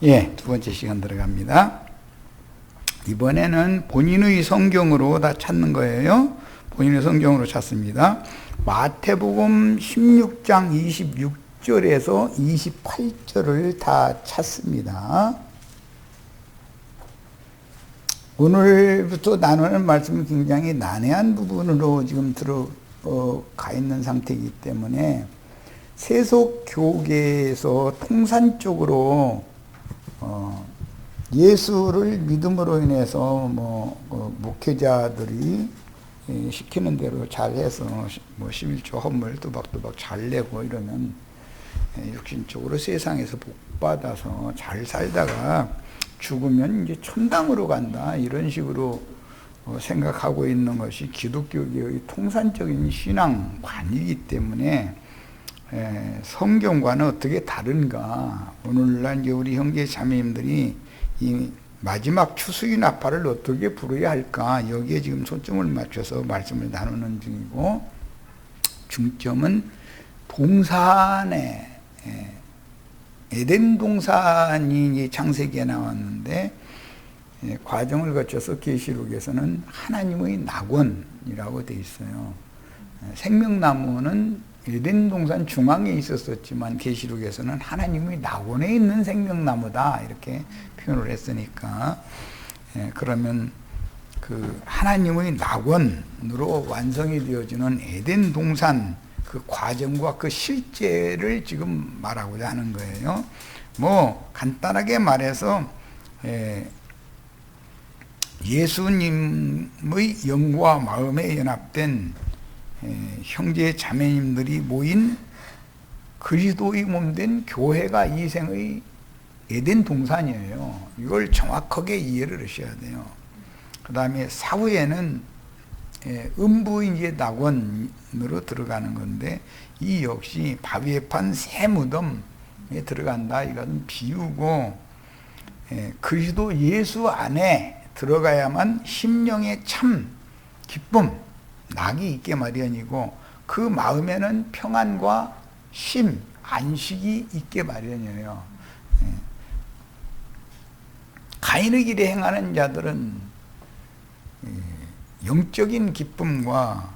예, 두 번째 시간 들어갑니다. 이번에는 본인의 성경으로 다 찾는 거예요. 본인의 성경으로 찾습니다. 마태복음 16장 26절에서 28절을 다 찾습니다. 오늘부터 나누는 말씀은 굉장히 난해한 부분으로 지금 들어가 있는 상태이기 때문에 세속 교계에서 통산적으로 예수를 믿음으로 인해서 목회자들이 시키는 대로 잘해서 11조 헌물 또박또박 잘 내고 이러면 육신적으로 세상에서 복받아서 잘 살다가 죽으면 이제 천당으로 간다, 이런 식으로 생각하고 있는 것이 기독교계의 통산적인 신앙관이기 때문에 성경과는 어떻게 다른가. 오늘날 이제 우리 형제 자매님들이 이 마지막 추수의 나팔을 어떻게 부르야 할까, 여기에 지금 초점을 맞춰서 말씀을 나누는 중이고, 중점은 동산에 에덴 동산이 창세기에 나왔는데 과정을 거쳐서 계시록에서는 하나님의 낙원이라고 되어 있어요. 생명나무는 에덴 동산 중앙에 있었지만 계시록에서는 하나님의 낙원에 있는 생명나무다, 이렇게 표현을 했으니까, 그러면 그 하나님의 낙원으로 완성이 되어지는 에덴 동산 그 과정과 그 실제를 지금 말하고자 하는 거예요. 간단하게 말해서 예수님의 영과 마음에 연합된 형제 자매님들이 모인 그리스도의 몸된 교회가 이 생의 에덴 동산이에요. 이걸 정확하게 이해를 하셔야 돼요. 그 다음에 사후에는 음부의 이제 낙원으로 들어가는 건데, 이 역시 바위에 판 새 무덤에 들어간다, 이건 비유고, 그리스도 예수 안에 들어가야만 심령의 참 기쁨, 낙이 있게 마련이고, 그 마음에는 평안과 쉼, 안식이 있게 마련이에요. 가인의 길에 행하는 자들은 영적인 기쁨과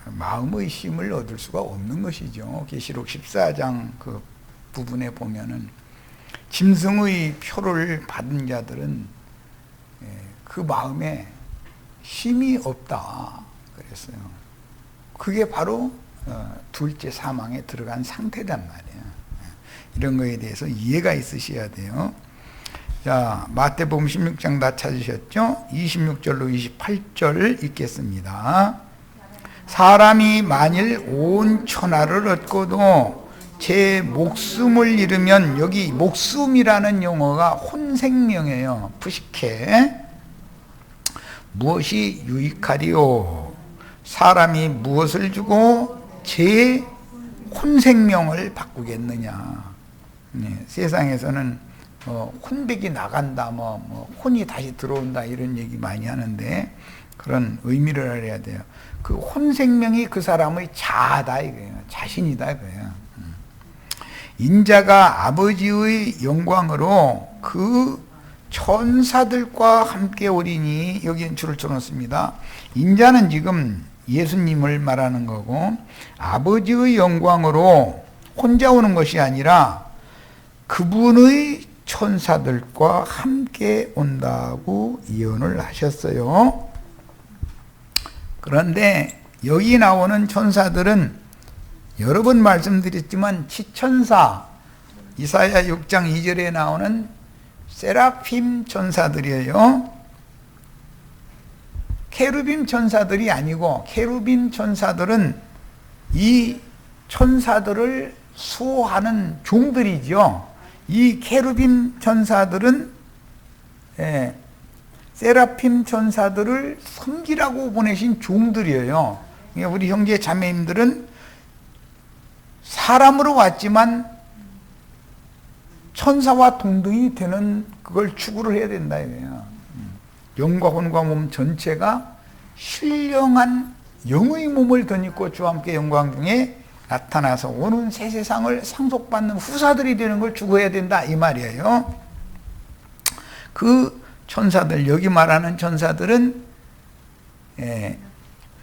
마음의 쉼을 얻을 수가 없는 것이죠. 계시록 14장 그 부분에 보면은 짐승의 표를 받은 자들은 그 마음에 쉼이 없다 그랬어요. 그게 바로 둘째 사망에 들어간 상태단 말이에요. 이런 거에 대해서 이해가 있으셔야 돼요. 자, 마태복음 16장 다 찾으셨죠? 26절로 28절 읽겠습니다. 사람이 만일 온 천하를 얻고도 제 목숨을 잃으면, 여기 목숨이라는 용어가 혼생명이에요. 푸시케. 무엇이 유익하리요? 사람이 무엇을 주고 제 혼생명을 바꾸겠느냐. 세상에서는 혼백이 나간다, 혼이 다시 들어온다, 이런 얘기 많이 하는데 그런 의미를 알아야 돼요. 그 혼생명이 그 사람의 자아다 이거예요. 자신이다 이거예요. 인자가 아버지의 영광으로 그 천사들과 함께 오리니, 여기는 줄을 쳐놓습니다. 인자는 지금 예수님을 말하는 거고, 아버지의 영광으로 혼자 오는 것이 아니라 그분의 천사들과 함께 온다고 예언을 하셨어요. 그런데 여기 나오는 천사들은 여러 번 말씀드렸지만 치천사, 이사야 6장 2절에 나오는 세라핌 천사들이에요. 케루빔 천사들이 아니고, 케루빔 천사들은 이 천사들을 수호하는 종들이죠. 이 케루빔 천사들은 세라핌 천사들을 섬기라고 보내신 종들이에요. 우리 형제 자매님들은 사람으로 왔지만 천사와 동등이 되는 그걸 추구를 해야 된다 이거예요. 영과 혼과 몸 전체가 신령한 영의 몸을 덧입고 주와 함께 영광 중에 나타나서 오는 새 세상을 상속받는 후사들이 되는 걸 추구해야 된다 이 말이에요. 그 천사들, 여기 말하는 천사들은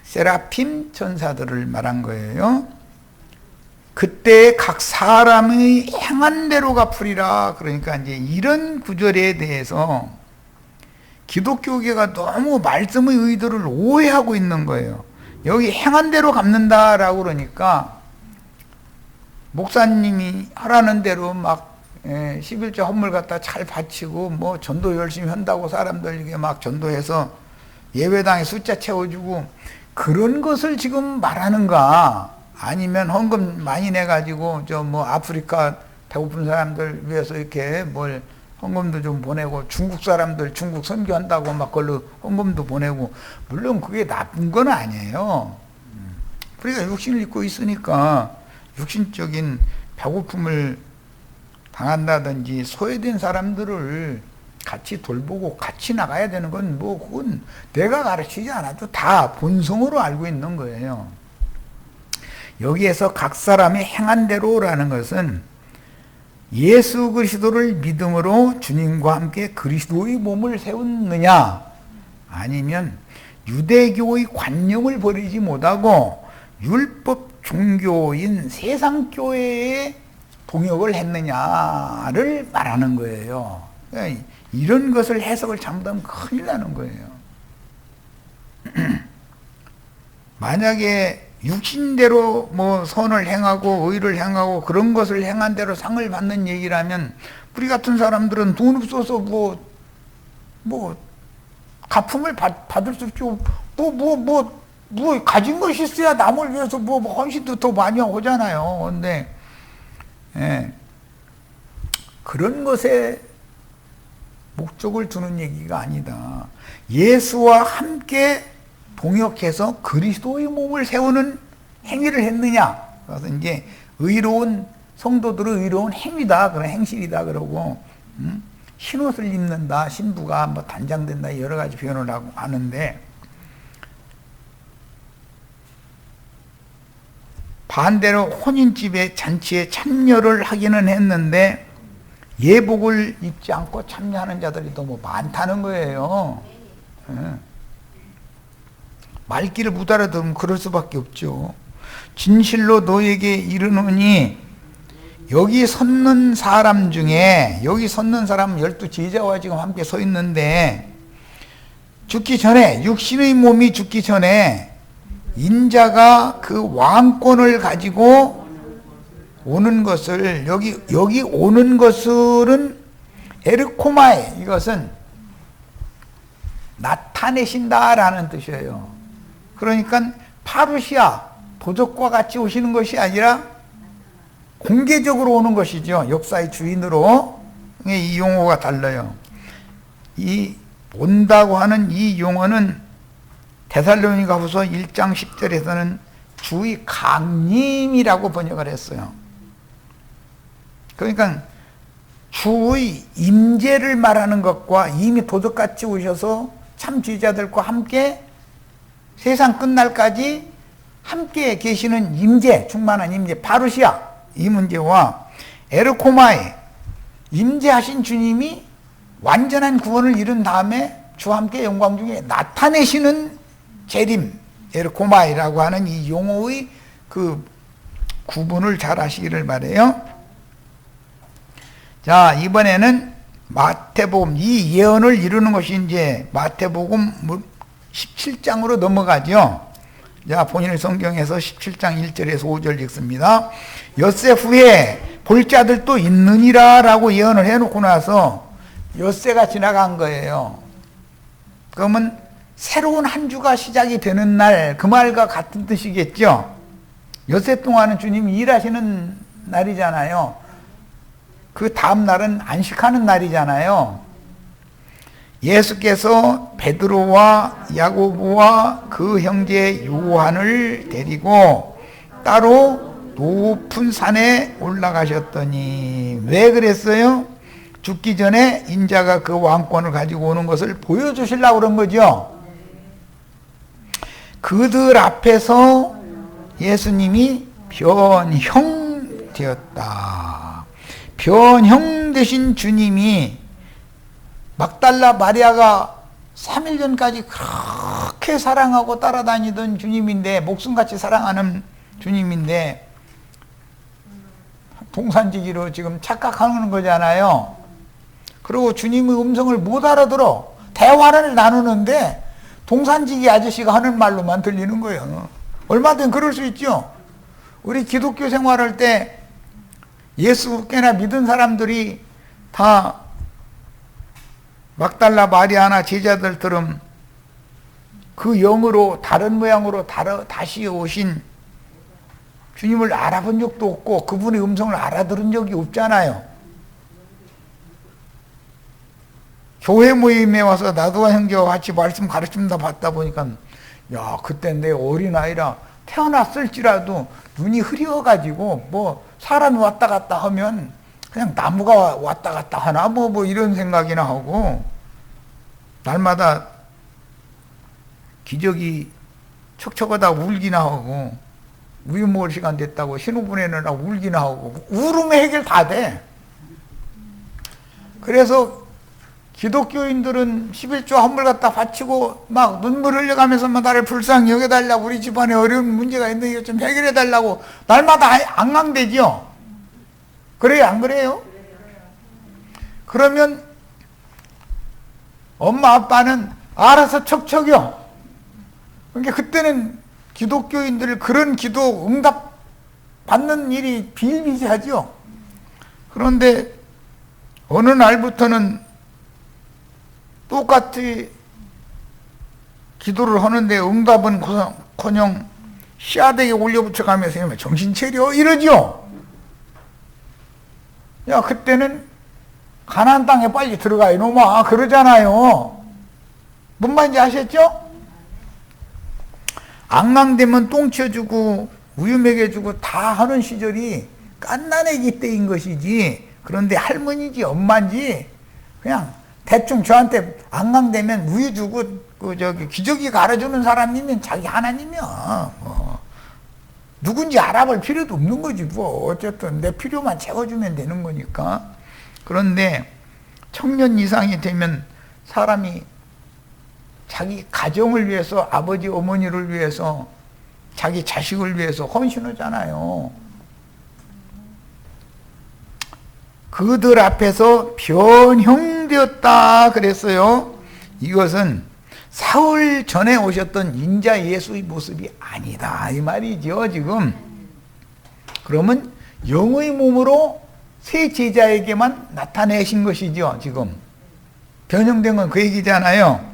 세라핌 천사들을 말한 거예요. 그때 각 사람의 행한 대로 갚으리라. 그러니까 이제 이런 구절에 대해서 기독교계가 너무 말씀의 의도를 오해하고 있는 거예요. 여기 행한 대로 갚는다라고 그러니까 목사님이 하라는 대로 막 11조 헌물 갖다 잘 바치고 뭐 전도 열심히 한다고 사람들에게 막 전도해서 예배당에 숫자 채워주고 그런 것을 지금 말하는가? 아니면 헌금 많이 내가지고 저 뭐 아프리카 배고픈 사람들 위해서 이렇게 뭘 헌금도 좀 보내고 중국 사람들 중국 선교한다고 막 그걸로 헌금도 보내고 물론 그게 나쁜 건 아니에요. 우리가 육신을 입고 있으니까 육신적인 배고픔을 당한다든지 소외된 사람들을 같이 돌보고 같이 나가야 되는 건 뭐 그건 내가 가르치지 않아도 다 본성으로 알고 있는 거예요. 여기에서 각 사람이 행한 대로라는 것은 예수 그리스도를 믿음으로 주님과 함께 그리스도의 몸을 세웠느냐 아니면 유대교의 관념을 버리지 못하고 율법 종교인 세상교회에 동역을 했느냐를 말하는 거예요. 그러니까 이런 것을 해석을 잘못하면 큰일 나는 거예요. 만약에 육신대로 뭐 선을 행하고 의를 행하고 그런 것을 행한 대로 상을 받는 얘기라면 우리 같은 사람들은 돈 없어서 뭐 가품을 받을 수 없죠. 뭐 가진 것이 있어야 남을 위해서 뭐 헌신도 더 많이 하잖아요. 근데 그런 것에 목적을 두는 얘기가 아니다. 예수와 함께 동역해서 그리스도의 몸을 세우는 행위를 했느냐? 그래서 이제 의로운 성도들의 의로운 행위다, 그런 행실이다 그러고 흰옷을 입는다, 신부가 뭐 단장된다 여러 가지 표현을 하고 하는데 반대로 혼인집에 잔치에 참여를 하기는 했는데 예복을 입지 않고 참여하는 자들이 너무 많다는 거예요. 말귀를 못 알아들으면 그럴 수밖에 없죠. 진실로 너에게 이르노니 여기 섰는 사람 중에 여기 섰는 사람은 12제자와 지금 함께 서 있는데 죽기 전에 육신의 몸이 죽기 전에 인자가 그 왕권을 가지고 오는 것을 여기 오는 것은 에르코마에 이것은 나타내신다라는 뜻이에요. 그러니까 파루시아 도적과 같이 오시는 것이 아니라 공개적으로 오는 것이죠. 역사의 주인으로. 이 용어가 달라요. 이 온다고 하는 이 용어는 데살로니가후서 1장 10절에서는 주의 강림이라고 번역을 했어요. 그러니까 주의 임재를 말하는 것과 이미 도적같이 오셔서 참 지자들과 함께 세상 끝날까지 함께 계시는 임재, 충만한 임재, 파루시아 이 문제와 에르코마에 임재하신 주님이 완전한 구원을 이룬 다음에 주와 함께 영광 중에 나타내시는 재림, 에르코마이라고 하는 이 용어의 그 구분을 잘 하시기를 바라요. 자, 이번에는 마태복음, 이 예언을 이루는 것이 이제 마태복음 17장으로 넘어가죠. 자, 본인의 성경에서 17장 1절에서 5절 읽습니다. 엿새 후에 볼 자들도 있느니라 라고 예언을 해놓고 나서 엿새가 지나간 거예요. 그러면 새로운 한 주가 시작이 되는 날, 그 말과 같은 뜻이겠죠. 엿새 동안은 주님이 일하시는 날이잖아요. 그 다음 날은 안식하는 날이잖아요. 예수께서 베드로와 야고보와 그 형제 요한을 데리고 따로 높은 산에 올라가셨더니 왜 그랬어요? 죽기 전에 인자가 그 왕권을 가지고 오는 것을 보여주시려고 그런 거죠. 그들 앞에서 예수님이 변형되었다. 변형 되신 주님이 막달라 마리아가 3일 전까지 그렇게 사랑하고 따라다니던 주님인데, 목숨같이 사랑하는 주님인데 동산지기로 지금 착각하는 거잖아요. 그리고 주님의 음성을 못 알아들어. 대화를 나누는데 동산지기 아저씨가 하는 말로만 들리는 거예요. 얼마든 그럴 수 있죠. 우리 기독교 생활할 때 예수께나 믿은 사람들이 다 막달라 마리아나 제자들처럼 그 영으로 다른 모양으로 다시 오신 주님을 알아본 적도 없고 그분의 음성을 알아들은 적이 없잖아요. 교회 모임에 와서 나도와 형제와 같이 말씀 가르침다 받다 보니까 야, 그때 내 어린아이라 태어났을지라도 눈이 흐려가지고 뭐 사람이 왔다 갔다 하면 그냥 나무가 왔다 갔다 하나 뭐 이런 생각이나 하고, 날마다 기저귀 척척하다 울기나 하고, 우유 먹을 시간 됐다고 신호 보내느라 울기나 하고, 울음의 해결 다 돼. 그래서 기독교인들은 11조 헌물 갖다 바치고 막 눈물 흘려가면서 나를 불쌍히 여겨달라고, 우리 집안에 어려운 문제가 있는데 이거 좀 해결해달라고 날마다 앙앙대죠. 그래요, 안 그래요? 그러면 엄마 아빠는 알아서 척척이요. 그러니까 그때는 기독교인들 그런 기도 응답 받는 일이 비일비재하죠. 그런데 어느 날부터는 똑같이 기도를 하는데 응답은 커녕 씨앗에게 올려붙여가면서 정신 차려 이러죠. 야, 그때는 가나안 땅에 빨리 들어가 이놈아 그러잖아요. 뭔 말인지 아셨죠? 앙망되면 똥 치워주고 우유 먹여주고 다 하는 시절이 갓난아기 때인 것이지, 그런데 할머니지 엄마인지 그냥 대충 저한테 앙망되면 우유 주고 기저귀 갈아주는 사람이면 자기 하나님이야. 누군지 알아볼 필요도 없는 거지 뭐. 어쨌든 내 필요만 채워주면 되는 거니까. 그런데 청년 이상이 되면 사람이 자기 가정을 위해서, 아버지 어머니를 위해서, 자기 자식을 위해서 헌신하잖아요. 그들 앞에서 변형되었다 그랬어요. 이것은 사흘 전에 오셨던 인자 예수의 모습이 아니다 이 말이죠 지금. 그러면 영의 몸으로 새 제자에게만 나타내신 것이죠 지금. 변형된 건 그 얘기잖아요.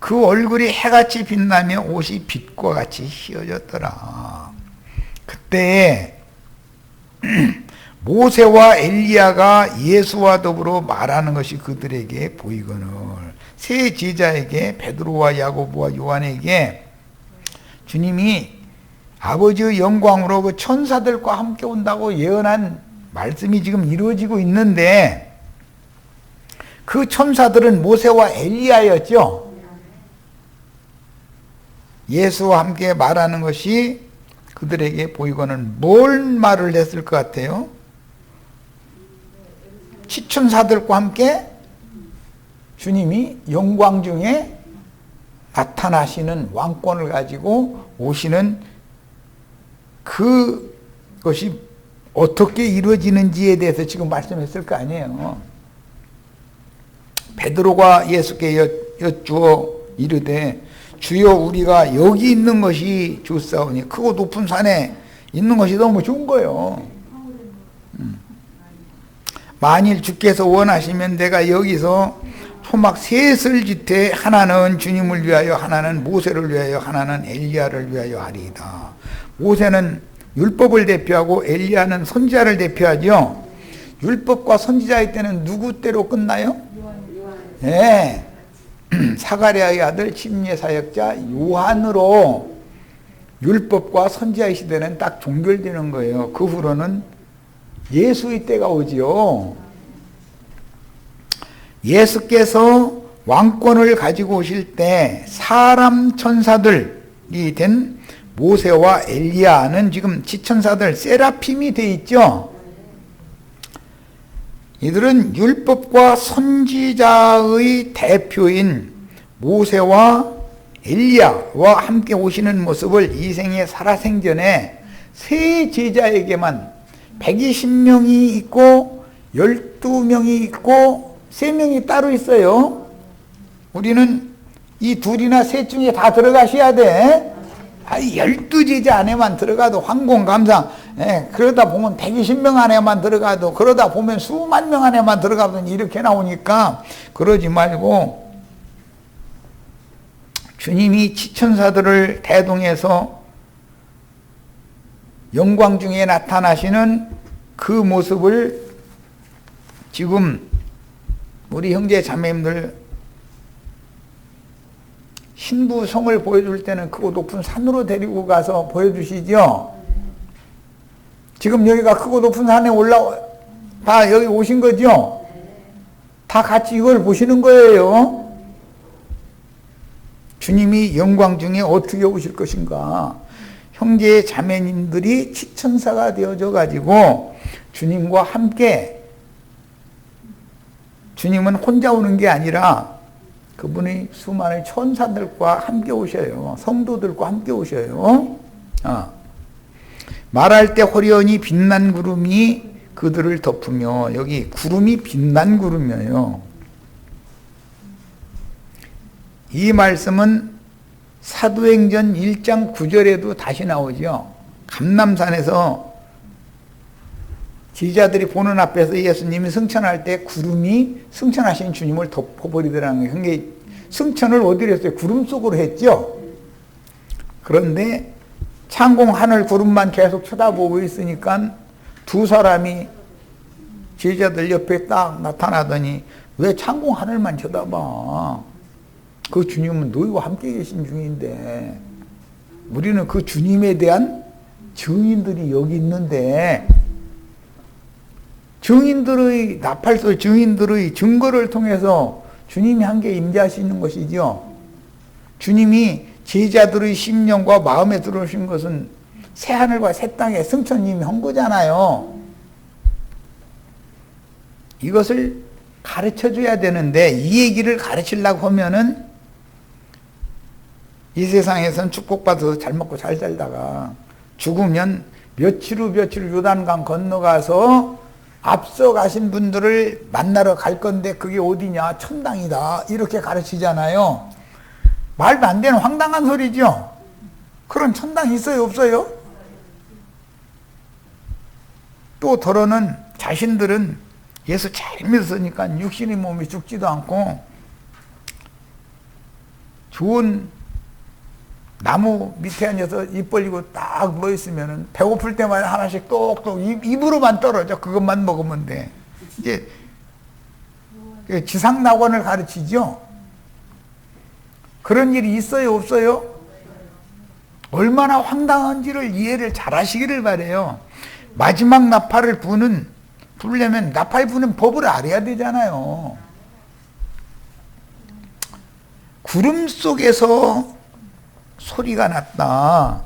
그 얼굴이 해같이 빛나며 옷이 빛과 같이 휘어졌더라. 그때 모세와 엘리야가 예수와 더불어 말하는 것이 그들에게 보이거늘, 세 제자에게 베드로와 야고보와 요한에게 주님이 아버지의 영광으로 그 천사들과 함께 온다고 예언한 말씀이 지금 이루어지고 있는데, 그 천사들은 모세와 엘리야였죠. 예수와 함께 말하는 것이 그들에게 보이거늘 뭘 말을 했을 것 같아요? 치천사들과 함께 주님이 영광 중에 나타나시는 왕권을 가지고 오시는 그것이 어떻게 이루어지는지에 대해서 지금 말씀했을 거 아니에요. 베드로가 예수께 여쭈어 이르되 주여 우리가 여기 있는 것이 좋사오니, 크고 높은 산에 있는 것이 너무 좋은 거예요. 만일 주께서 원하시면 내가 여기서 토막 셋을 짓되 하나는 주님을 위하여, 하나는 모세를 위하여, 하나는 엘리야를 위하여 하리이다. 모세는 율법을 대표하고 엘리야는 선지자를 대표하죠. 율법과 선지자의 때는 누구 때로 끝나요? 네. 사가랴의 아들 침례 사역자 요한으로 율법과 선지자의 시대는 딱 종결되는 거예요. 그 후로는 예수의 때가 오지요. 예수께서 왕권을 가지고 오실 때 사람 천사들이 된 모세와 엘리야는 지금 지천사들 세라핌이 돼 있죠. 이들은 율법과 선지자의 대표인 모세와 엘리야와 함께 오시는 모습을 이 생의 살아생전에 세 제자에게만 120명이 있고 12명이 있고 3명이 따로 있어요. 우리는 이 둘이나 셋 중에 다 들어가셔야 돼. 12제자 안에만 들어가도 황공감상, 그러다 보면 120명 안에만 들어가도, 그러다 보면 수만 명 안에만 들어가도 이렇게 나오니까 그러지 말고 주님이 지천사들을 대동해서 영광 중에 나타나시는 그 모습을 지금 우리 형제 자매님들 신부성을 보여줄 때는 크고 높은 산으로 데리고 가서 보여주시죠. 지금 여기가 크고 높은 산에 다 여기 오신 거죠. 다 같이 이걸 보시는 거예요. 주님이 영광 중에 어떻게 오실 것인가. 형제 자매님들이 지천사가 되어져 가지고 주님과 함께, 주님은 혼자 오는 게 아니라 그분이 수많은 천사들과 함께 오셔요. 성도들과 함께 오셔요. 말할 때 호련히 빛난 구름이 그들을 덮으며, 여기 구름이 빛난 구름이에요. 이 말씀은 사도행전 1장 9절에도 다시 나오죠. 감람산에서 지휘자들이 보는 앞에서 예수님이 승천할 때 구름이 승천하신 주님을 덮어버리더라는 거예요. 그게 승천을 어디로 했어요? 구름 속으로 했죠. 그런데 창공 하늘 구름만 계속 쳐다보고 있으니까 두 사람이 지휘자들 옆에 딱 나타나더니 왜 창공 하늘만 쳐다봐? 그 주님은 너희와 함께 계신 중인데, 우리는 그 주님에 대한 증인들이 여기 있는데, 증인들의 나팔소 증인들의 증거를 통해서 주님이 함께 임재하시는 것이죠. 주님이 제자들의 심령과 마음에 들어오신 것은 새하늘과 새 땅에 승천님이 한 거잖아요. 이것을 가르쳐 줘야 되는데, 이 얘기를 가르치려고 하면은 이 세상에선 축복받아서 잘 먹고 잘 살다가 죽으면 며칠 후 며칠 요단강 건너가서 앞서 가신 분들을 만나러 갈 건데 그게 어디냐? 천당이다. 이렇게 가르치잖아요. 말도 안 되는 황당한 소리죠. 그런 천당 있어요? 없어요? 또 더러는 자신들은 예수 잘 믿었으니까 육신의 몸이 죽지도 않고 좋은 나무 밑에 앉아서 입 벌리고 딱 누워있으면 배고플 때마다 하나씩 똑똑 입으로만 떨어져. 그것만 먹으면 돼. 이제 지상낙원을 가르치죠. 그런 일이 있어요? 없어요? 얼마나 황당한지를 이해를 잘 하시기를 바래요. 마지막 나팔을 부르려면 나팔 부는 법을 알아야 되잖아요. 구름 속에서 소리가 났다.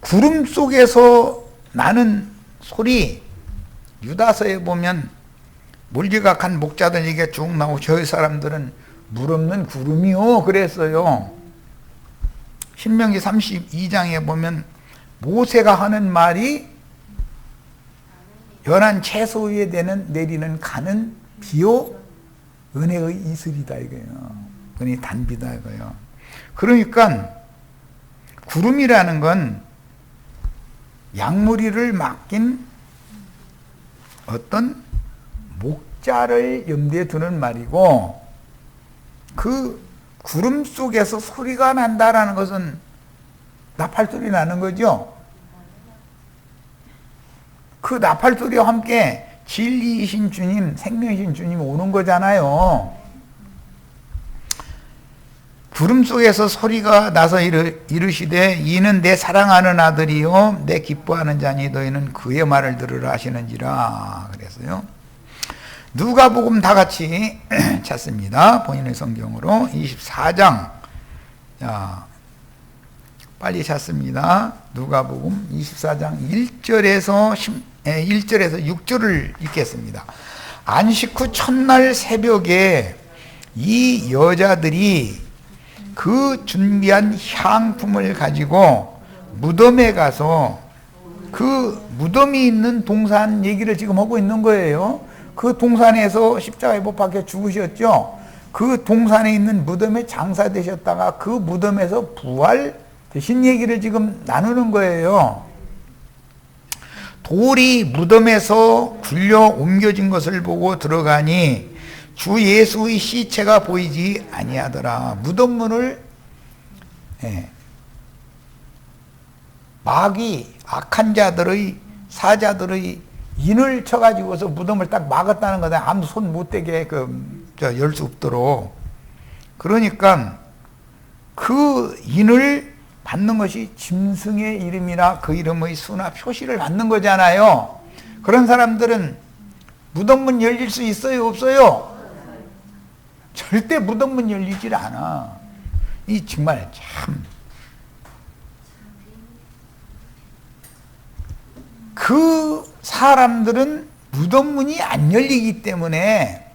구름 속에서 나는 소리, 유다서에 보면 물리학한 목자들에게 쭉 나오고 저희 사람들은 물 없는 구름이요 그랬어요. 신명기 32장에 보면 모세가 하는 말이 연한 채소 위에 내리는 가는 비요 은혜의 이슬이다 이거예요. 은혜 단비다 이거예요. 그러니까 구름이라는 건 양무리를 맡긴 어떤 목자를 염두에 두는 말이고, 그 구름 속에서 소리가 난다라는 것은 나팔소리 나는 거죠. 그 나팔소리와 함께 진리이신 주님, 생명이신 주님이 오는 거잖아요. 구름 속에서 소리가 나서 이르시되 이는 내 사랑하는 아들이요 내 기뻐하는 자니 너희는 그의 말을 들으라 하시는지라 그랬어요. 누가복음 다 같이 찾습니다. 본인의 성경으로 24장. 자, 빨리 찾습니다. 누가복음 24장 1절에서 1절에서 6절을 읽겠습니다. 안식 후 첫날 새벽에 이 여자들이 그 준비한 향품을 가지고 무덤에 가서 그 무덤이 있는 동산 얘기를 지금 하고 있는 거예요. 그 동산에서 십자가에 못 박혀 죽으셨죠. 그 동산에 있는 무덤에 장사되셨다가 그 무덤에서 부활되신 얘기를 지금 나누는 거예요. 돌이 무덤에서 굴려 옮겨진 것을 보고 들어가니 주 예수의 시체가 보이지 아니하더라. 무덤문을 마귀 악한 자들의 사자들의 인을 쳐가지고서 무덤을 딱 막았다는 거다. 아무 손 못 대게 열 수 없도록. 그러니까 그 인을 받는 것이 짐승의 이름이나 그 이름의 수나 표시를 받는 거잖아요. 그런 사람들은 무덤문 열릴 수 있어요, 없어요? 절대 무덤문 열리질 않아. 이 정말 참. 그 사람들은 무덤문이 안 열리기 때문에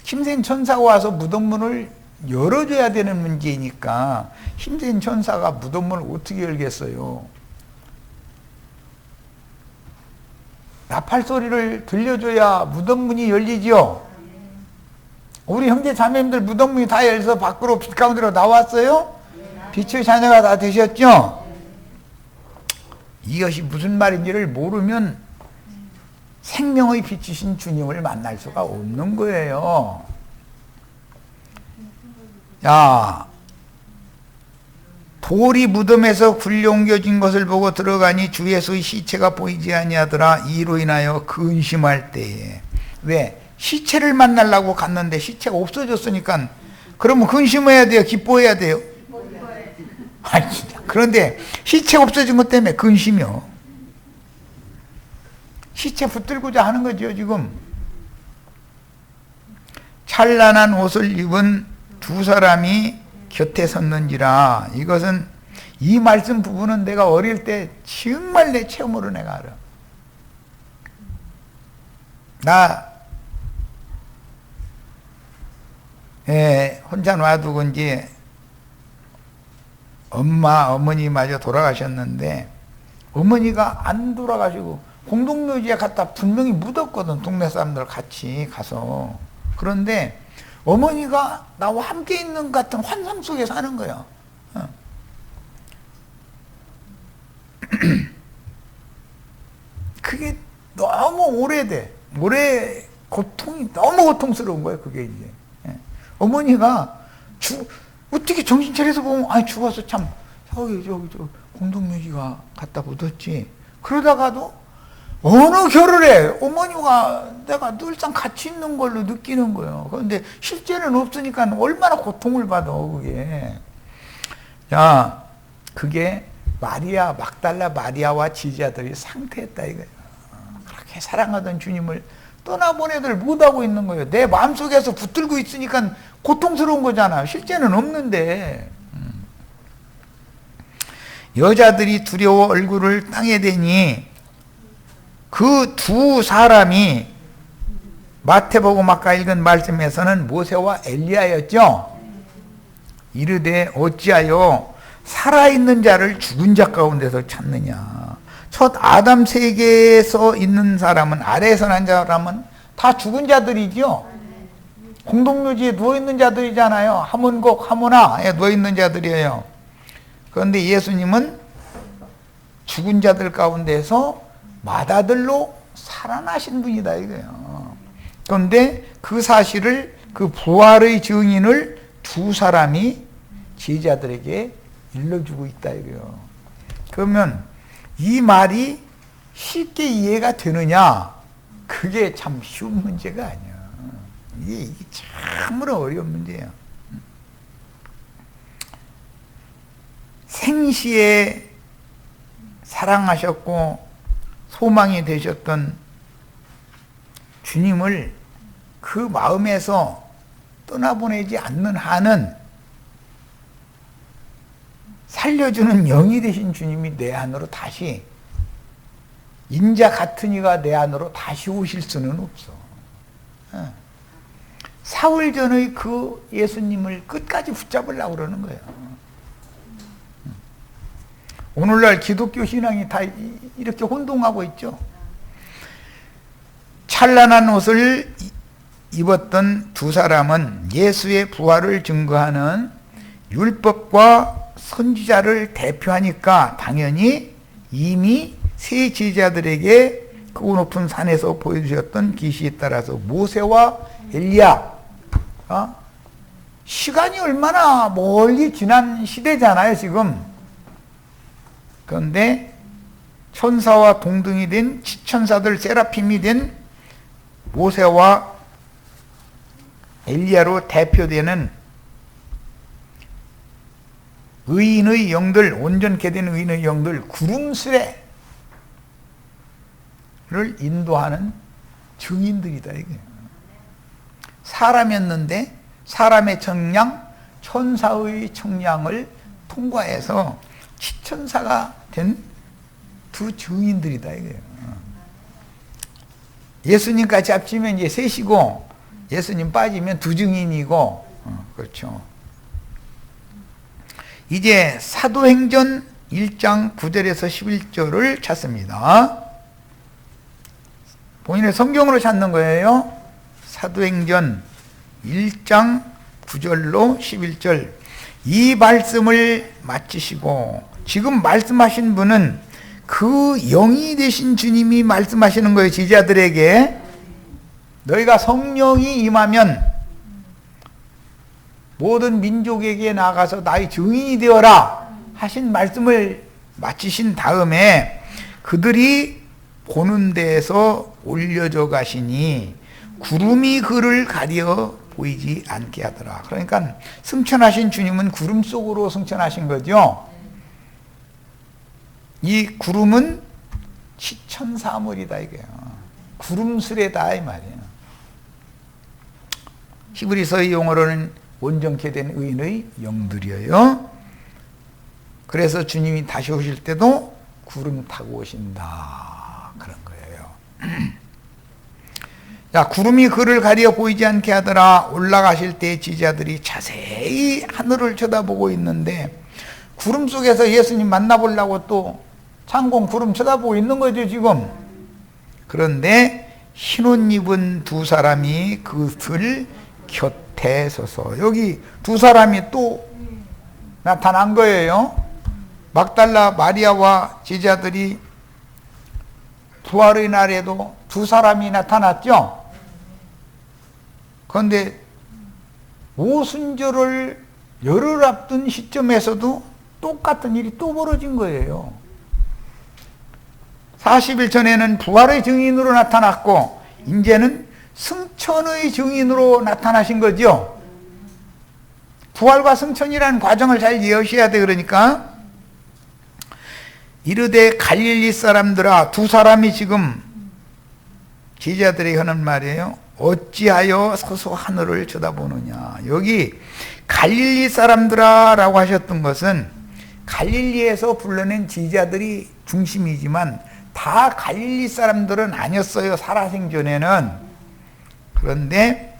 힘센 천사가 와서 무덤문을 열어줘야 되는 문제이니까 힘센 천사가 무덤문을 어떻게 열겠어요? 나팔 소리를 들려줘야 무덤문이 열리죠. 우리 형제 자매님들 무덤문이 다 열려서 밖으로 빛 가운데로 나왔어요? 빛의 자녀가 다 되셨죠? 이것이 무슨 말인지를 모르면 생명의 빛이신 주님을 만날 수가 없는 거예요. 자, 돌이 무덤에서 굴려 옮겨진 것을 보고 들어가니 주 예수의 시체가 보이지 아니하더라. 이로 인하여 근심할 때에. 왜? 시체를 만나려고 갔는데 시체가 없어졌으니까 그러면 근심해야 돼요? 기뻐해야 돼요? 아니, 그런데 시체가 없어진 것 때문에 근심이요. 시체 붙들고자 하는 거죠, 지금. 찬란한 옷을 입은 두 사람이 곁에 섰는지라. 이것은 이 말씀 부분은 내가 어릴 때 정말 내 체험으로 내가 알아. 혼자 놔두고 이제 어머니마저 돌아가셨는데 어머니가 안 돌아가시고 공동묘지에 갖다 분명히 묻었거든. 동네 사람들 같이 가서. 그런데 어머니가 나와 함께 있는 것 같은 환상 속에 사는 거야. 그게 너무 오래돼. 고통이 너무 고통스러운 거야, 그게 이제. 어머니가 어떻게 정신 차려서 보면, 아니, 죽어서 참, 저기, 공동묘지가 갖다 묻었지. 그러다가도 어느 겨울에 어머니가 내가 늘상 같이 있는 걸로 느끼는 거예요. 그런데 실제는 없으니까 얼마나 고통을 받아, 그게. 자, 그게 막달라 마리아와 지자들이 상태였다, 이거예요. 그렇게 사랑하던 주님을 떠나보내들 못하고 있는 거예요. 내 마음속에서 붙들고 있으니까 고통스러운 거잖아요. 실제는 없는데. 여자들이 두려워 얼굴을 땅에 대니 그 두 사람이 마태복음 아까 읽은 말씀에서는 모세와 엘리야였죠. 이르되 어찌하여 살아있는 자를 죽은 자 가운데서 찾느냐. 첫 아담 세계에서 있는 사람은, 아래에서 난 사람은 다 죽은 자들이죠. 공동묘지에 누워있는 자들이잖아요. 하몬곡, 하모나에 누워있는 자들이에요. 그런데 예수님은 죽은 자들 가운데서 맏아들로 살아나신 분이다, 이거예요. 그런데 그 사실을, 그 부활의 증인을 두 사람이 제자들에게 일러주고 있다, 이거예요. 그러면 이 말이 쉽게 이해가 되느냐? 그게 참 쉬운 문제가 아니야. 이게 참으로 어려운 문제예요. 생시에 사랑하셨고 소망이 되셨던 주님을 그 마음에서 떠나보내지 않는 한은 살려주는 영이 되신 주님이 내 안으로 다시 인자 같은 이가 내 안으로 다시 오실 수는 없어. 사흘 전의 그 예수님을 끝까지 붙잡으려고 그러는 거예요. 오늘날 기독교 신앙이 다 이렇게 혼동하고 있죠. 찬란한 옷을 입었던 두 사람은 예수의 부활을 증거하는 율법과 선지자를 대표하니까 당연히 이미 세 제자들에게 그 높은 산에서 보여주셨던 계시에 따라서 모세와 엘리야, 시간이 얼마나 멀리 지난 시대잖아요 지금. 그런데 천사와 동등이 된 지천사들 세라핌이 된 모세와 엘리야로 대표되는 의인의 영들, 온전케 된 의인의 영들, 구름수레를 인도하는 증인들이다 이게. 사람이었는데 사람의 청량, 천사의 청량을 통과해서 지천사가 된 두 증인들이다 이거예요. 예수님까지 합치면 이제 셋이고 예수님 빠지면 두 증인이고, 그렇죠. 이제 사도행전 1장 9절에서 11절을 찾습니다. 본인의 성경으로 찾는 거예요. 사도행전 1장 9절로 11절. 이 말씀을 마치시고, 지금 말씀하신 분은 그 영이 되신 주님이 말씀하시는 거예요. 제자들에게 너희가 성령이 임하면 모든 민족에게 나가서 나의 증인이 되어라 하신 말씀을 마치신 다음에 그들이 보는 데에서 올려져 가시니 구름이 그를 가려 보이지 않게 하더라. 그러니까 승천하신 주님은 구름 속으로 승천하신 거죠. 이 구름은 지천사물이다 이게요. 구름수레다 이 말이에요. 히브리서의 용어로는 온전케 된 의인의 영들이에요. 그래서 주님이 다시 오실 때도 구름 타고 오신다 그런 거예요. 자, 구름이 그를 가려 보이지 않게 하더라. 올라가실 때 제자들이 자세히 하늘을 쳐다보고 있는데 구름 속에서 예수님 만나보려고 또 창공 구름 쳐다보고 있는 거죠 지금. 그런데 흰옷 입은 두 사람이 그들 곁에 서서, 여기 두 사람이 또 나타난 거예요. 막달라 마리아와 제자들이 부활의 날에도 두 사람이 나타났죠. 그런데 오순절을 열흘 앞둔 시점에서도 똑같은 일이 또 벌어진 거예요. 40일 전에는 부활의 증인으로 나타났고 이제는 승천의 증인으로 나타나신 거죠. 부활과 승천이라는 과정을 잘 이해하셔야 돼. 그러니까 이르되 갈릴리 사람들아, 두 사람이 지금 제자들이 하는 말이에요. 어찌하여 서서 하늘을 쳐다보느냐. 여기 갈릴리 사람들아 라고 하셨던 것은 갈릴리에서 불러낸 제자들이 중심이지만 다 갈릴리 사람들은 아니었어요, 살아생전에는. 그런데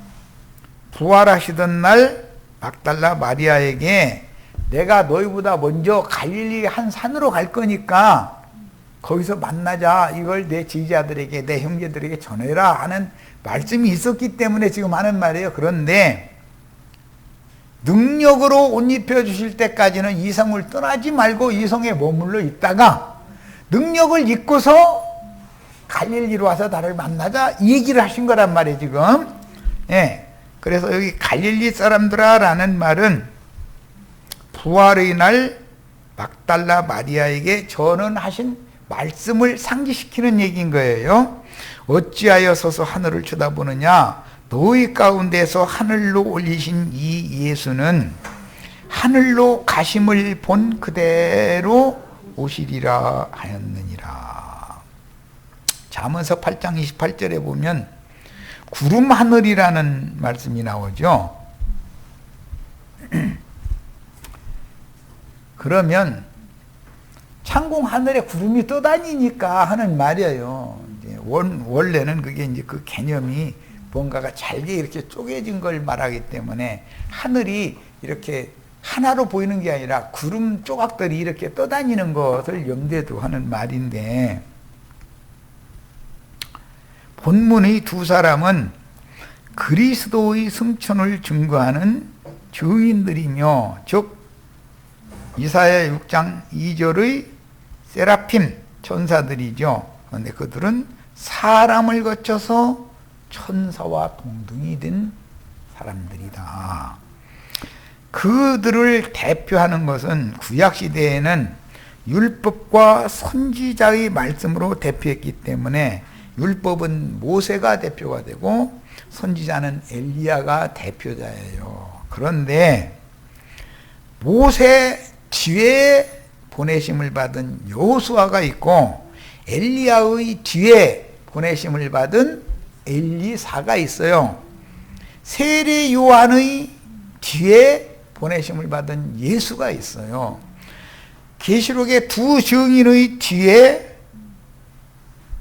부활하시던 날 막달라 마리아에게 내가 너희보다 먼저 갈릴리 한 산으로 갈 거니까 거기서 만나자, 이걸 내 제자들에게, 내 형제들에게 전해라 하는 말씀이 있었기 때문에 지금 하는 말이에요. 그런데 능력으로 옷 입혀주실 때까지는 이 성을 떠나지 말고 이 성에 머물러 있다가 능력을 잊고서 갈릴리로 와서 나를 만나자, 이 얘기를 하신 거란 말이에요 지금. 예. 그래서 여기 갈릴리 사람들아 라는 말은 부활의 날 막달라 마리아에게 전언하신 말씀을 상기시키는 얘기인 거예요. 어찌하여 서서 하늘을 쳐다보느냐. 너희 가운데서 하늘로 올리신 이 예수는 하늘로 가심을 본 그대로 오시리라 하였느니라. 잠언서 8장 28절에 보면 구름 하늘이라는 말씀이 나오죠. 그러면 상공 하늘에 구름이 떠다니니까 하는 말이에요. 이제 원래는 그게 이제 그 개념이 뭔가가 잘게 이렇게 쪼개진 걸 말하기 때문에 하늘이 이렇게 하나로 보이는 게 아니라 구름 조각들이 이렇게 떠다니는 것을 염두에 두고 하는 말인데, 본문의 두 사람은 그리스도의 승천을 증거하는 증인들이며, 즉 이사야 6장 2절의 세라핌 천사들이죠. 그런데 그들은 사람을 거쳐서 천사와 동등이 된 사람들이다. 그들을 대표하는 것은 구약시대에는 율법과 선지자의 말씀으로 대표했기 때문에 율법은 모세가 대표가 되고 선지자는 엘리야가 대표자예요. 그런데 모세 뒤에 보내심을 받은 여호수아가 있고 엘리야의 뒤에 보내심을 받은 엘리사가 있어요. 세례 요한의 뒤에 보내심을 받은 예수가 있어요. 계시록의 두 증인의 뒤에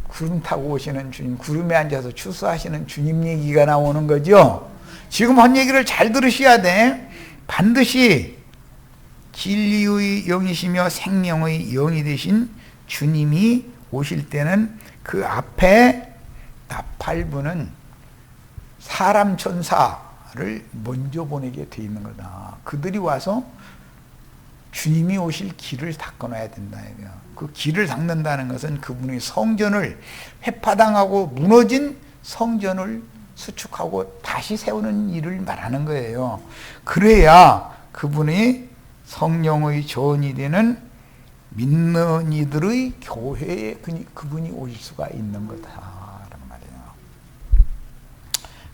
구름 타고 오시는 주님, 구름에 앉아서 추수하시는 주님 얘기가 나오는 거죠. 지금 한 얘기를 잘 들으셔야 돼. 반드시 진리의 영이시며 생명의 영이 되신 주님이 오실 때는 그 앞에 나팔부는 사람 천사를 먼저 보내게 돼 있는 거다. 그들이 와서 주님이 오실 길을 닦아놔야 된다. 그 길을 닦는다는 것은 그분의 성전을 회파당하고 무너진 성전을 수축하고 다시 세우는 일을 말하는 거예요. 그래야 그분이 성령의 전이 되는 믿는 이들의 교회에 그분이 오실 수가 있는 거다라는 말이에요.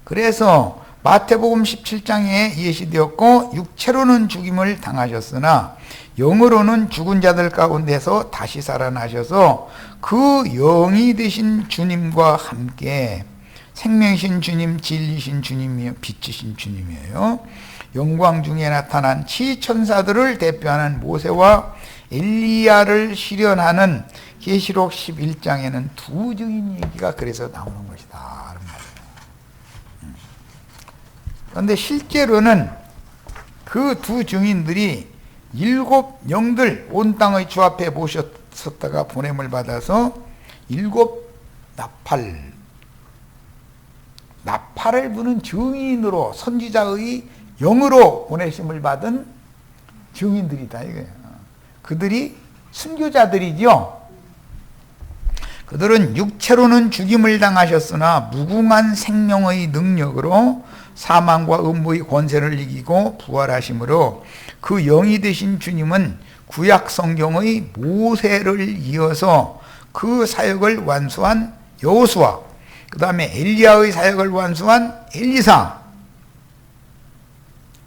그래서 마태복음 17장에 예시되었고, 육체로는 죽임을 당하셨으나 영으로는 죽은 자들 가운데서 다시 살아나셔서 그 영이 되신 주님과 함께, 생명이신 주님, 진리신 주님이요, 빛이신 주님이에요. 영광 중에 나타난 치천사들을 대표하는 모세와 엘리야를 실현하는 계시록 11장에는 두 증인 얘기가 그래서 나오는 것이다. 그런데 실제로는 그 두 증인들이 7 영들 온 땅의 주 앞에 모셨다가 보냄을 받아서 7 나팔을 부는 증인으로, 선지자의 영으로 보내심을 받은 증인들이다 이거예요. 그들이 순교자들이죠. 그들은 육체로는 죽임을 당하셨으나 무궁한 생명의 능력으로 사망과 음부의 권세를 이기고 부활하심으로 그 영이 되신 주님은 구약 성경의 모세를 이어서 그 사역을 완수한 여호수아, 그 다음에 엘리야의 사역을 완수한 엘리사.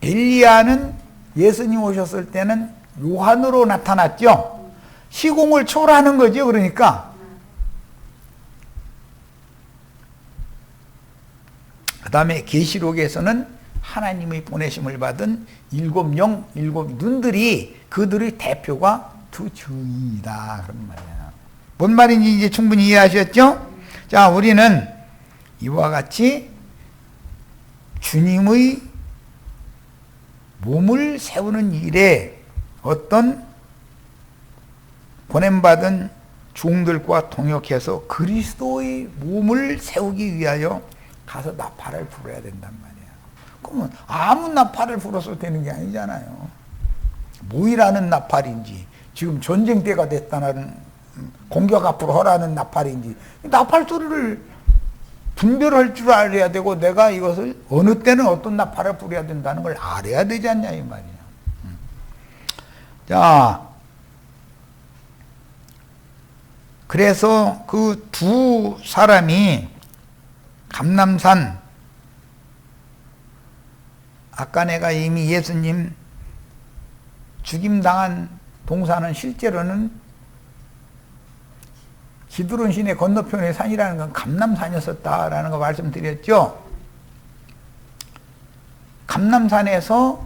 엘리야는 예수님 오셨을 때는 요한으로 나타났죠. 시공을 초월하는 거죠. 그러니까 그 다음에 계시록에서는 하나님의 보내심을 받은 7 영, 7 눈들이 그들의 대표가 두 증인이다 그런 말이야. 뭔 말인지 이제 충분히 이해하셨죠? 자, 우리는 이와 같이 주님의 몸을 세우는 일에 어떤 보냄받은 종들과 동역해서 그리스도의 몸을 세우기 위하여 가서 나팔을 불어야 된단 말이에요. 그러면 아무 나팔을 불어서 되는 게 아니잖아요. 뭐이라는 나팔인지, 지금 전쟁 때가 됐다는 공격 앞으로 하라는 나팔인지, 나팔 소리를 분별할 줄 알아야 되고, 내가 이것을 어느 때는 어떤 나팔을 불어야 된다는 걸 알아야 되지 않냐 이 말이에요. 자, 그래서 그 두 사람이 감람산, 아까 내가 이미 예수님 죽임당한 동산은 실제로는 기드론 시내 건너편의 산이라는 건 감람산이었었다라는 거 말씀드렸죠. 감람산에서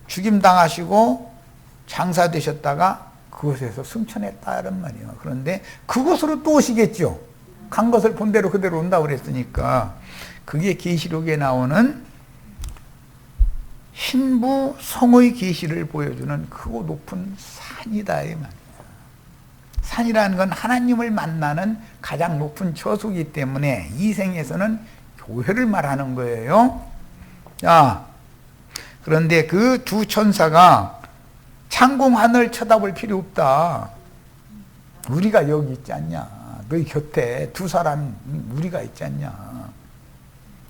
죽임당하시고 장사되셨다가 그곳에서 승천했다는 말이에요. 그런데 그곳으로 또 오시겠죠. 간 것을 본 대로 그대로 온다고 그랬으니까 그게 계시록에 나오는 신부 성의 계시를 보여주는 크고 높은 산이다 이 말이에요. 산이라는 건 하나님을 만나는 가장 높은 처소이기 때문에 이 생에서는 교회를 말하는 거예요. 자, 그런데 그 두 천사가 창공 하늘 쳐다볼 필요 없다. 우리가 여기 있지 않냐. 너희 곁에 두 사람 우리가 있지 않냐.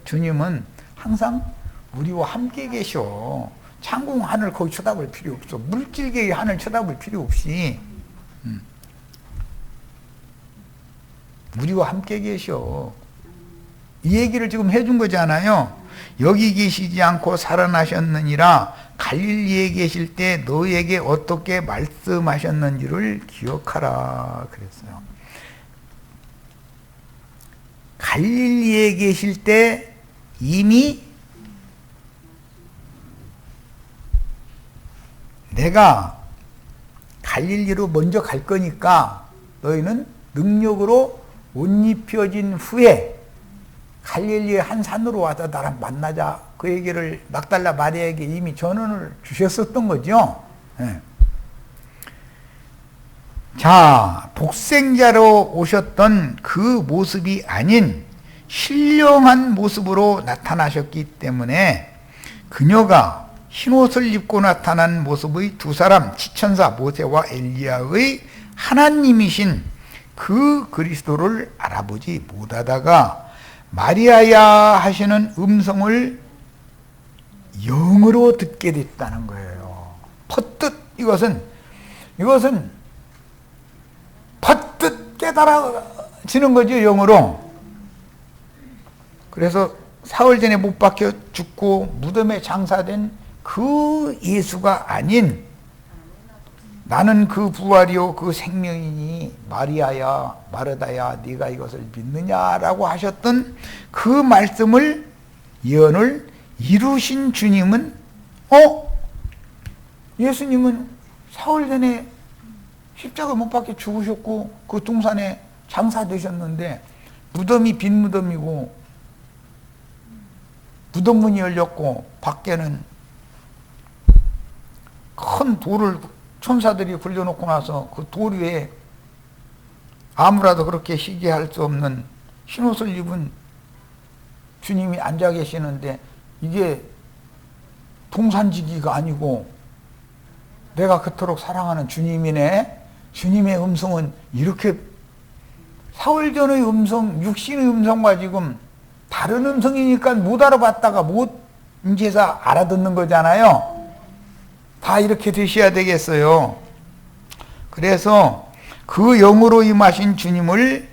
주님은 항상 우리와 함께 계셔. 창공 하늘 거기 쳐다볼 필요 없어. 물질계의 하늘 쳐다볼 필요 없이 우리와 함께 계셔. 이 얘기를 지금 해준 거잖아요. 여기 계시지 않고 살아나셨느니라. 갈릴리에 계실 때 너에게 어떻게 말씀하셨는지를 기억하라 그랬어요. 갈릴리에 계실 때 이미 내가 갈릴리로 먼저 갈 거니까 너희는 능력으로 옷 입혀진 후에 갈릴리의 한 산으로 와서 나랑 만나자. 그 얘기를 막달라 마리아에게 이미 전언을 주셨었던 거죠. 네. 자, 독생자로 오셨던 그 모습이 아닌 신령한 모습으로 나타나셨기 때문에 그녀가 흰옷을 입고 나타난 모습의 두 사람, 지천사 모세와 엘리야의 하나님이신 그 그리스도를 알아보지 못하다가 마리아야 하시는 음성을 영으로 듣게 됐다는 거예요. 퍼뜩 이것은 퍼뜩 깨달아지는 거죠, 영으로. 그래서 사흘 전에 못 박혀 죽고 무덤에 장사된 그 예수가 아닌 나는 그 부활이요 그 생명이니 마리아야 마르다야 네가 이것을 믿느냐라고 하셨던 그 말씀을 예언을 이루신 주님은 예수님은 사흘 전에 십자가 못 박혀 죽으셨고 그 동산에 장사되셨는데 무덤이 빈 무덤이고 무덤문이 열렸고 밖에는 큰 돌을 천사들이 굴려놓고 나서 그 돌 위에 아무라도 그렇게 희게 할 수 없는 흰옷을 입은 주님이 앉아 계시는데 이게 동산지기가 아니고 내가 그토록 사랑하는 주님이네. 주님의 음성은 이렇게 사흘 전의 음성, 육신의 음성과 지금 다른 음성이니까 못 알아봤다가 못 이제서 알아듣는 거잖아요. 다 이렇게 되셔야 되겠어요. 그래서 그 영으로 임하신 주님을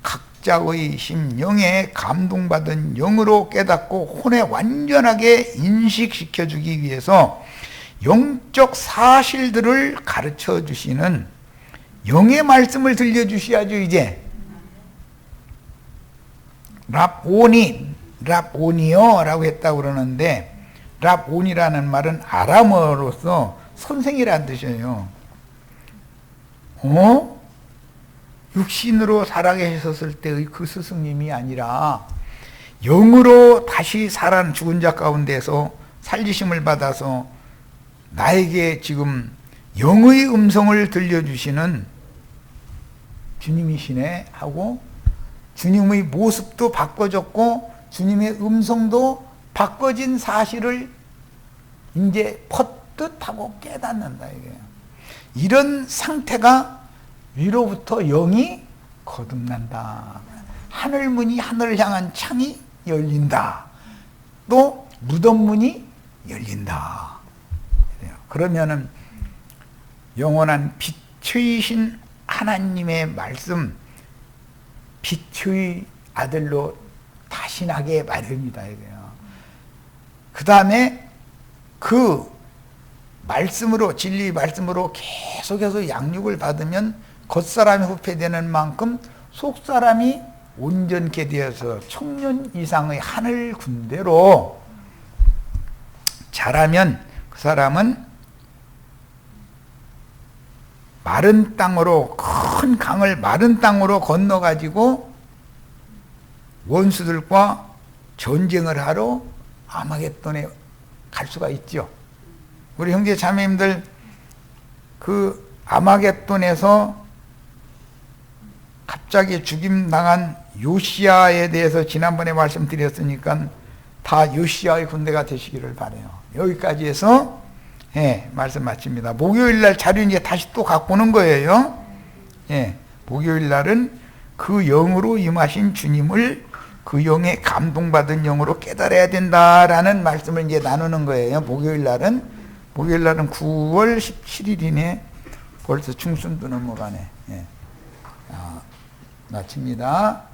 각자의 심령에 감동받은 영으로 깨닫고 혼에 완전하게 인식시켜주기 위해서 영적 사실들을 가르쳐 주시는 영의 말씀을 들려주셔야죠. 이제 랍오니요 라고 했다고 그러는데 랍온이라는 말은 아람어로서 선생이라는 뜻이에요. 육신으로 살아계셨을 때의 그 스승님이 아니라 영으로 다시 살아난 죽은 자 가운데서 살리심을 받아서 나에게 지금 영의 음성을 들려주시는 주님이시네 하고 주님의 모습도 바꿔졌고 주님의 음성도 바꿔진 사실을 이제 퍼뜩하고 깨닫는다 이거예요. 이런 상태가 위로부터 영이 거듭난다. 하늘문이 하늘을 향한 창이 열린다. 또 무덤문이 열린다. 그러면은 영원한 빛이신 하나님의 말씀, 빛의 아들로 다시 나게 마련이다 이거예요. 그 다음에 그 말씀으로 진리 말씀으로 계속해서 양육을 받으면 겉사람이 후패되는 만큼 속사람이 온전케 되어서 청년 이상의 하늘 군대로 자라면 그 사람은 마른 땅으로, 큰 강을 마른 땅으로 건너가지고 원수들과 전쟁을 하러 아마겟돈에 갈 수가 있죠. 우리 형제 자매님들, 그 아마겟돈에서 갑자기 죽임당한 요시야에 대해서 지난번에 말씀드렸으니까 다 요시야의 군대가 되시기를 바라요. 여기까지 해서 말씀 마칩니다. 목요일날 자료 이제 다시 또 갖고 오는 거예요. 목요일날은 그 영으로 임하신 주님을 그 영에 감동받은 영으로 깨달아야 된다라는 말씀을 이제 나누는 거예요. 목요일날은 9월 17일이네. 벌써 중순도 넘어가네. 마칩니다.